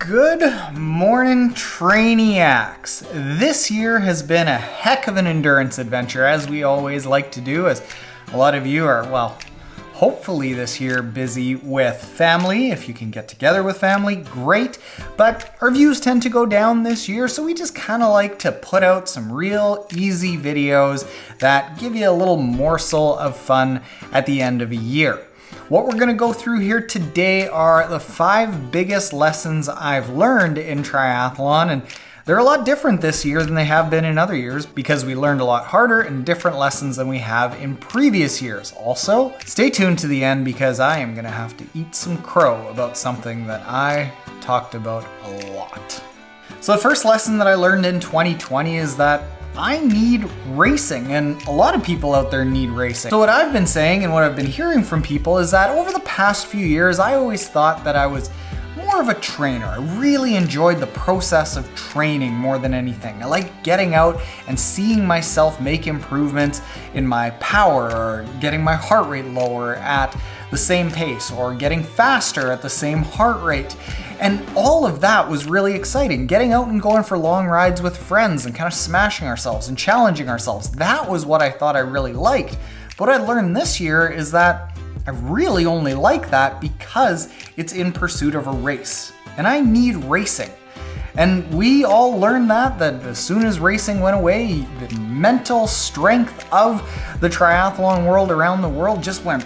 Good morning, Trainiacs. This year has been a heck of an endurance adventure, as we always like to do, as a lot of you are, well, hopefully this year busy with family. If you can get together with family, great. But our views tend to go down this year, so we just kind of like to put out some real easy videos that give you a little morsel of fun at the end of a year. What we're going to go through here today are the 5 biggest lessons I've learned in triathlon, and they're a lot different this year than they have been in other years because we learned a lot harder and different lessons than we have in previous years. Also, stay tuned to the end because I am going to have to eat some crow about something that I talked about a lot. So the first lesson that I learned in 2020 is that I need racing, and a lot of people out there need racing. So what I've been saying and what I've been hearing from people is that over the past few years, I always thought that I was more of a trainer. I really enjoyed the process of training more than anything. I like getting out and seeing myself make improvements in my power, or getting my heart rate lower at the same pace, or getting faster at the same heart rate. And all of that was really exciting. Getting out and going for long rides with friends and kind of smashing ourselves and challenging ourselves. That was what I thought I really liked. But what I learned this year is that I really only like that because it's in pursuit of a race. And I need racing. And we all learned that as soon as racing went away, the mental strength of the triathlon world around the world just went,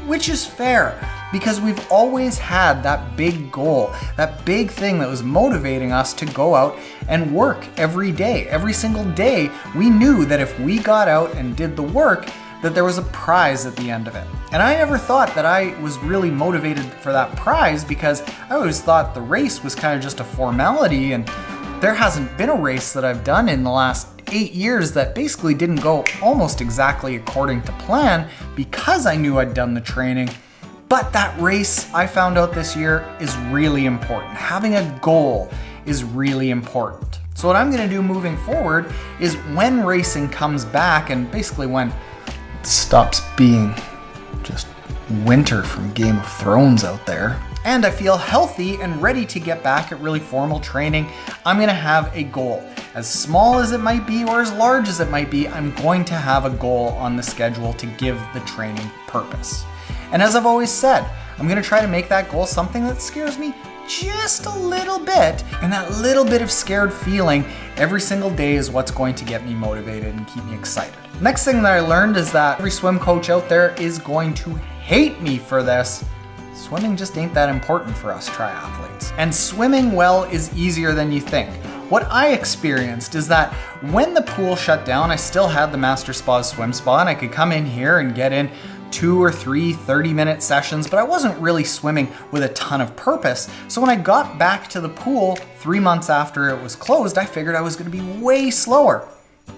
which is fair. Because we've always had that big goal, that big thing that was motivating us to go out and work every day. Every single day, we knew that if we got out and did the work, that there was a prize at the end of it. And I never thought that I was really motivated for that prize because I always thought the race was kind of just a formality, and there hasn't been a race that I've done in the last 8 years that basically didn't go almost exactly according to plan because I knew I'd done the training. But that race, I found out this year, is really important. Having a goal is really important. So what I'm gonna do moving forward is when racing comes back, and basically when it stops being just winter from Game of Thrones out there, and I feel healthy and ready to get back at really formal training, I'm gonna have a goal. As small as it might be or as large as it might be, I'm going to have a goal on the schedule to give the training purpose. And as I've always said, I'm gonna try to make that goal something that scares me just a little bit. And that little bit of scared feeling every single day is what's going to get me motivated and keep me excited. Next thing that I learned is that every swim coach out there is going to hate me for this. Swimming just ain't that important for us triathletes. And swimming well is easier than you think. What I experienced is that when the pool shut down, I still had the Master Spa swim spa, and I could come in here and get in 2 or 3 30-minute sessions, but I wasn't really swimming with a ton of purpose. So when I got back to the pool 3 months after it was closed, I figured I was gonna be way slower.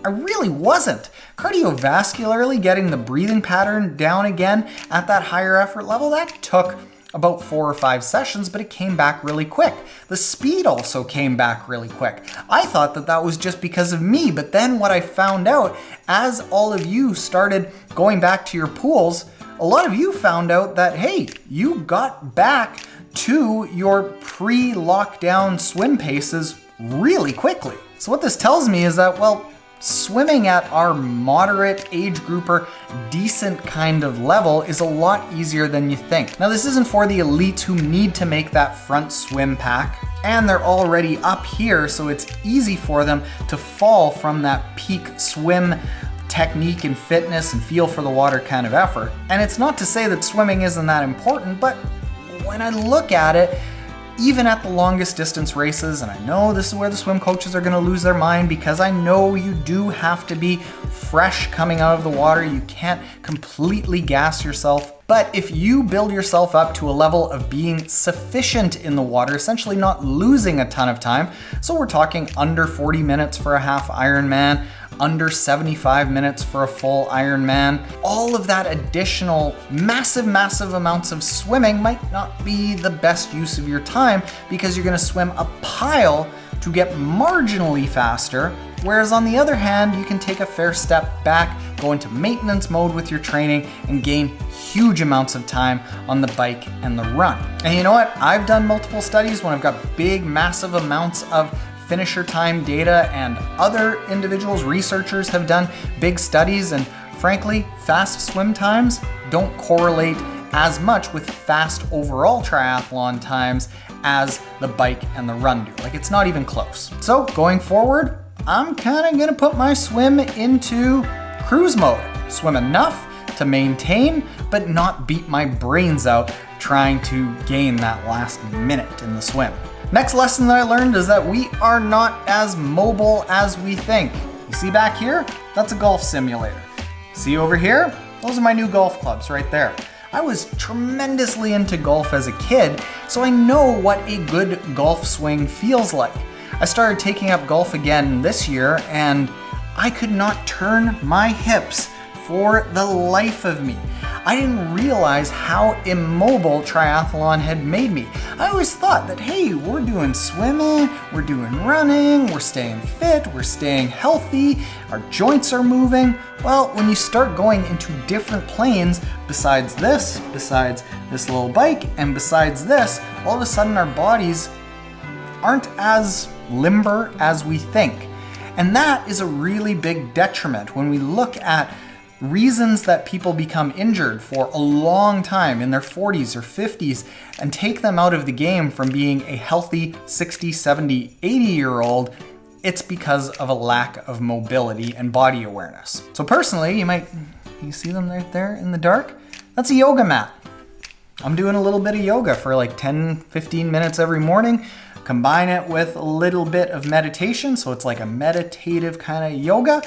I really wasn't. Cardiovascularly, getting the breathing pattern down again at that higher effort level, that took about 4 or 5 sessions, but it came back really quick. The speed also came back really quick. I thought that that was just because of me, but then what I found out, as all of you started going back to your pools, a lot of you found out that, hey, you got back to your pre-lockdown swim paces really quickly. So what this tells me is that, well, swimming at our moderate age grouper, decent kind of level is a lot easier than you think. Now, this isn't for the elites who need to make that front swim pack, and they're already up here, so it's easy for them to fall from that peak swim technique and fitness and feel for the water kind of effort. And it's not to say that swimming isn't that important, but when I look at it, even at the longest distance races, and I know this is where the swim coaches are gonna lose their mind because I know you do have to be fresh coming out of the water. You can't completely gas yourself. But if you build yourself up to a level of being sufficient in the water, essentially not losing a ton of time, so we're talking under 40 minutes for a half Ironman, under 75 minutes for a full Ironman, all of that additional massive amounts of swimming might not be the best use of your time because you're gonna swim a pile to get marginally faster Whereas on the other hand, you can take a fair step back, go into maintenance mode with your training, and gain huge amounts of time on the bike and the run. And you know what? I've done multiple studies when I've got big, massive amounts of finisher time data, and other individuals, researchers have done big studies, and frankly, fast swim times don't correlate as much with fast overall triathlon times as the bike and the run do. Like, it's not even close. So going forward, I'm kind of gonna put my swim into cruise mode. Swim enough to maintain, but not beat my brains out trying to gain that last minute in the swim. Next lesson that I learned is that we are not as mobile as we think. You see back here? That's a golf simulator. See over here? Those are my new golf clubs right there. I was tremendously into golf as a kid, so I know what a good golf swing feels like. I started taking up golf again this year, and I could not turn my hips for the life of me. I didn't realize how immobile triathlon had made me. I always thought that, hey, we're doing swimming, we're doing running, we're staying fit, we're staying healthy, our joints are moving. Well, when you start going into different planes, besides this little bike, and besides this, all of a sudden our bodies aren't as limber as we think. And that is a really big detriment when we look at reasons that people become injured for a long time in their 40s or 50s and take them out of the game from being a healthy 60, 70, 80-year-old. It's because of a lack of mobility and body awareness. So personally, you see them right there in the dark? That's a yoga mat. I'm doing a little bit of yoga for like 10, 15 minutes every morning. Combine it with a little bit of meditation, so it's like a meditative kind of yoga,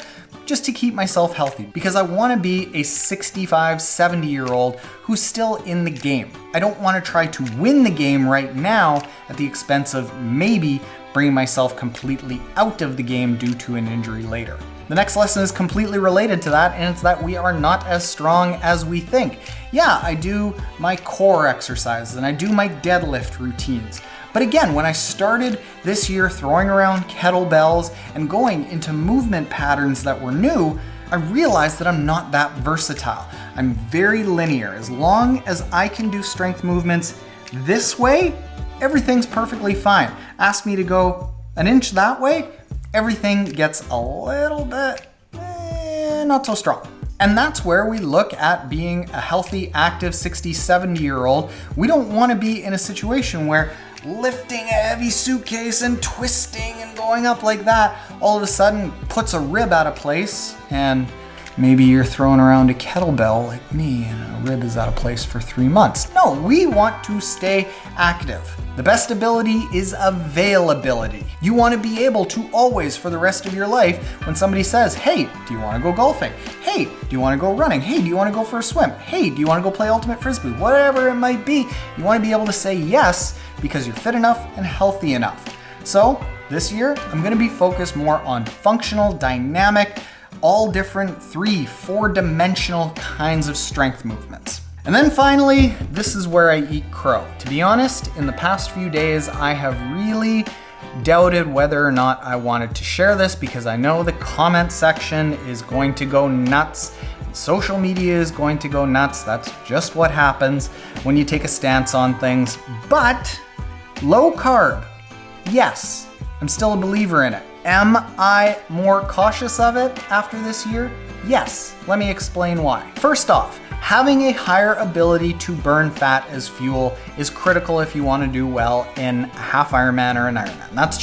just to keep myself healthy, because I want to be a 65, 70-year-old who's still in the game. I don't want to try to win the game right now at the expense of maybe bringing myself completely out of the game due to an injury later. The next lesson is completely related to that, and it's that we are not as strong as we think. Yeah, I do my core exercises and I do my deadlift routines. But again, when I started this year throwing around kettlebells and going into movement patterns that were new, I realized that I'm not that versatile. I'm very linear. As long as I can do strength movements this way, everything's perfectly fine. Ask me to go an inch that way, everything gets a little bit not so strong. And that's where we look at being a healthy, active 60, 70-year-old. We don't want to be in a situation where lifting a heavy suitcase and twisting and going up like that all of a sudden puts a rib out of place, and maybe you're throwing around a kettlebell like me and a rib is out of place for 3 months. No, we want to stay active. The best ability is availability. You want to be able to always, for the rest of your life, when somebody says, hey, do you want to go golfing? Hey, do you want to go running? Hey, do you want to go for a swim? Hey, do you want to go play ultimate frisbee? Whatever it might be, you want to be able to say yes because you're fit enough and healthy enough. So this year, I'm going to be focused more on functional, dynamic, all different 3, 4-dimensional kinds of strength movements. And then finally, this is where I eat crow. To be honest, in the past few days, I have really doubted whether or not I wanted to share this, because I know the comment section is going to go nuts. Social media is going to go nuts. That's just what happens when you take a stance on things. But low carb, yes, I'm still a believer in it. Am I more cautious of it after this year? Yes. Let me explain why. First off, having a higher ability to burn fat as fuel is critical if you want to do well in a half Ironman or an Ironman. That's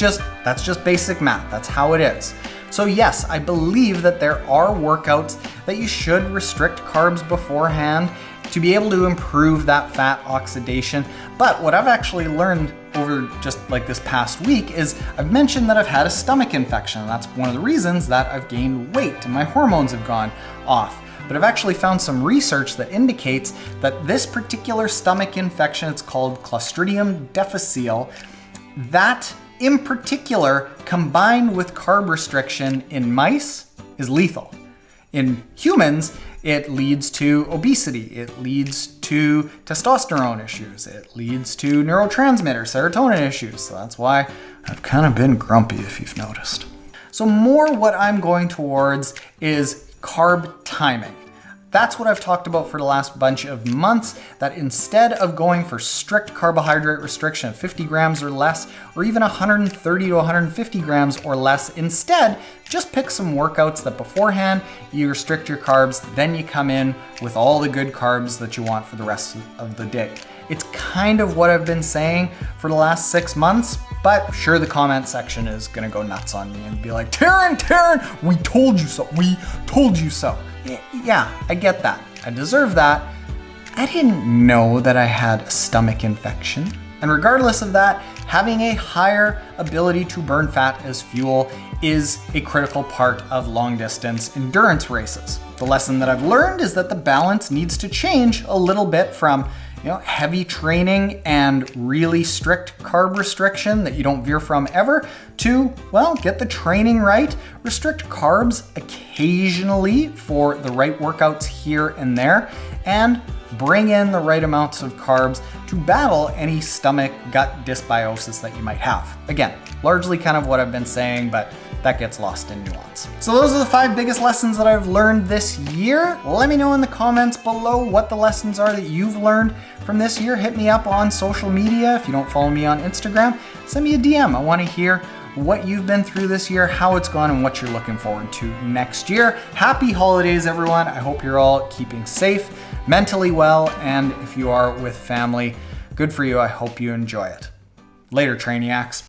just basic math. That's how it is. So yes, I believe that there are workouts that you should restrict carbs beforehand to be able to improve that fat oxidation. But what I've actually learned over just like this past week is I've mentioned that I've had a stomach infection. And that's one of the reasons that I've gained weight and my hormones have gone off. But I've actually found some research that indicates that this particular stomach infection, it's called Clostridium difficile, that in particular, combined with carb restriction in mice, is lethal. In humans, it leads to obesity, it leads to testosterone issues, it leads to neurotransmitter, serotonin issues. So that's why I've kind of been grumpy, if you've noticed. So more what I'm going towards is carb timing. That's what I've talked about for the last bunch of months, that instead of going for strict carbohydrate restriction of 50 grams or less, or even 130 to 150 grams or less, instead, just pick some workouts that beforehand you restrict your carbs, then you come in with all the good carbs that you want for the rest of the day. It's kind of what I've been saying for the last 6 months, but sure, the comment section is gonna go nuts on me and be like, Taren, we told you so, we told you so. Yeah, I get that. I deserve that. I didn't know that I had a stomach infection. And regardless of that, having a higher ability to burn fat as fuel is a critical part of long distance endurance races. The lesson that I've learned is that the balance needs to change a little bit from heavy training and really strict carb restriction that you don't veer from ever to, well, get the training right, restrict carbs occasionally for the right workouts here and there, and bring in the right amounts of carbs to battle any stomach gut dysbiosis that you might have. Again, largely kind of what I've been saying, but that gets lost in nuance. So those are the 5 biggest lessons that I've learned this year. Let me know in the comments below what the lessons are that you've learned from this year. Hit me up on social media. If you don't follow me on Instagram, send me a DM. I want to hear what you've been through this year, how it's gone, and what you're looking forward to next year. Happy holidays, everyone. I hope you're all keeping safe, mentally well, and if you are with family, good for you. I hope you enjoy it. Later, Trainiacs.